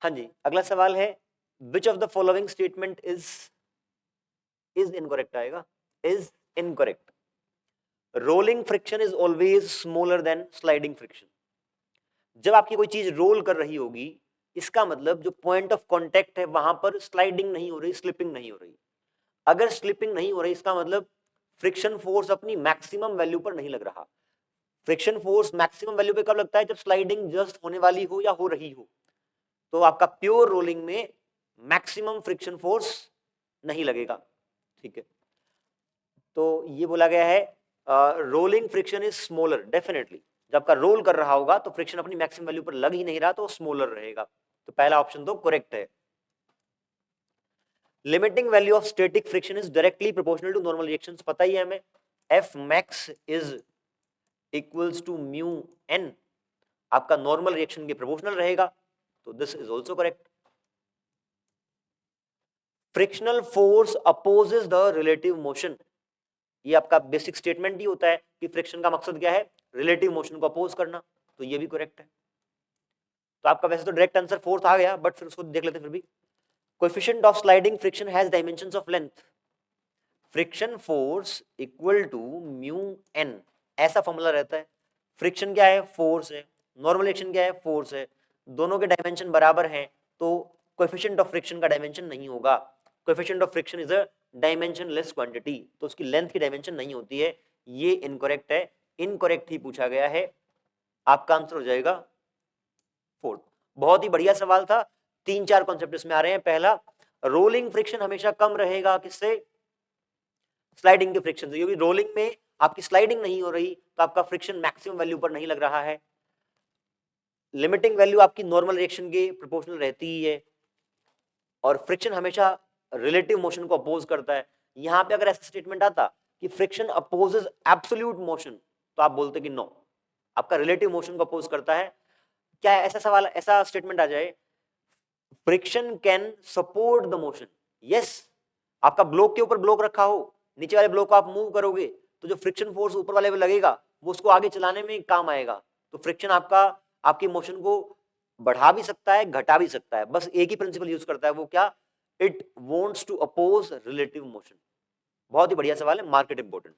हाँ जी, अगला सवाल है which of the following statement is incorrect आएगा, is incorrect. Rolling friction is always smaller than sliding friction. जब आपकी कोई चीज रोल कर रही होगी, इसका मतलब जो पॉइंट ऑफ कांटेक्ट है वहां पर स्लाइडिंग नहीं हो रही, स्लिपिंग नहीं हो रही। अगर स्लिपिंग नहीं हो रही, इसका मतलब फ्रिक्शन फोर्स अपनी मैक्सिमम वैल्यू पर नहीं लग रहा। फ्रिक्शन फोर्स मैक्सिमम वैल्यू पे कब लगता है? जब स्लाइडिंग जस्ट होने वाली हो या हो रही हो। तो आपका प्योर रोलिंग में मैक्सिमम फ्रिक्शन फोर्स नहीं लगेगा। ठीक है, तो ये बोला गया है rolling friction is smaller definitely. जब आपका रोल कर रहा होगा तो फ्रिक्शन अपनी मैक्सिमम वैल्यू पर लग ही नहीं रहा, तो स्मॉलर रहेगा। तो पहला ऑप्शन तो करेक्ट है। Limiting value of static friction is directly proportional to normal reactions, पता ही है हमें। F max is equals to mu N, आपका नॉर्मल रिएक्शन के प्रोपोर्शनल रहेगा, तो this is also correct. Frictional force opposes the relative motion, ये आपका बेसिक स्टेटमेंट ही होता है कि फ्रिक्शन का मकसद क्या है? रिलेटिव मोशन को अपोज करना, तो ये भी करेक्ट है। तो आपका वैसे तो डायरेक्ट आंसर फोर्थ आ गया, बट फिर उसको देख लेते हैं फिर भी। Coefficient of sliding friction has dimensions of length, friction force equal to mu N, ऐसा फॉर्मूला रहता है। फ्रिक्शन क्या है? फोर्स है। नॉर्मल रिएक्शन क्या है? फोर्स है। दोनों के डायमेंशन बराबर हैं, तो कोएफिशिएंट ऑफ फ्रिक्शन का डायमेंशन नहीं होगा। Coefficient of friction is a dimensionless quantity, तो उसकी लेंथ की डायमेंशन नहीं होती है। ये इनकरेक्ट है, इनकरेक्ट ही पूछा गया है। आपका आंसर हो जाएगा फोर्थ। बहुत ही बढ़िया सवाल था, 3-4 कॉन्सेप्ट इसमें आ रहे हैं। पहला, रोलिंग फ्रिक्शन हमेशा कम रहेगा किससे? स्लाइडिंग के फ्रिक्शन से, क्योंकि रोलिंग में आपकी स्लाइडिंग नहीं हो रही, तो आपका फ्रिक्शन मैक्सिमम वैल्यू पर नहीं लग रहा है। लिमिटिंग वैल्यू आपकी नॉर्मल रिएक्शन के प्रोपोर्शनल रहती ही है, और फ्रिक्शन हमेशा रिलेटिव मोशन को अपोज करता है। यहां पे अगर ऐसा स्टेटमेंट आता कि फ्रिक्शन अपोजेस एब्सोल्यूट मोशन, तो आप बोलते कि नो, आपका रिलेटिव मोशन को अपोज करता है। क्या ऐसा सवाल, ऐसा स्टेटमेंट आ जाए friction can support the motion, yes, आपका ब्लॉक के ऊपर ब्लॉक रखा हो, नीचे वाले ब्लॉक को आप मूव करोगे, तो जो फ्रिक्शन फोर्स ऊपर वाले पे लगेगा वो उसको आगे चलाने में काम आएगा। तो फ्रिक्शन आपका आपकी मोशन को बढ़ा भी सकता है, घटा भी सकता है, बस एक ही प्रिंसिपल यूज करता है, वो क्या? It wants to oppose relative motion. बहुत ही बढ़िया सवाल है, मार्केट इंपोर्टेंट।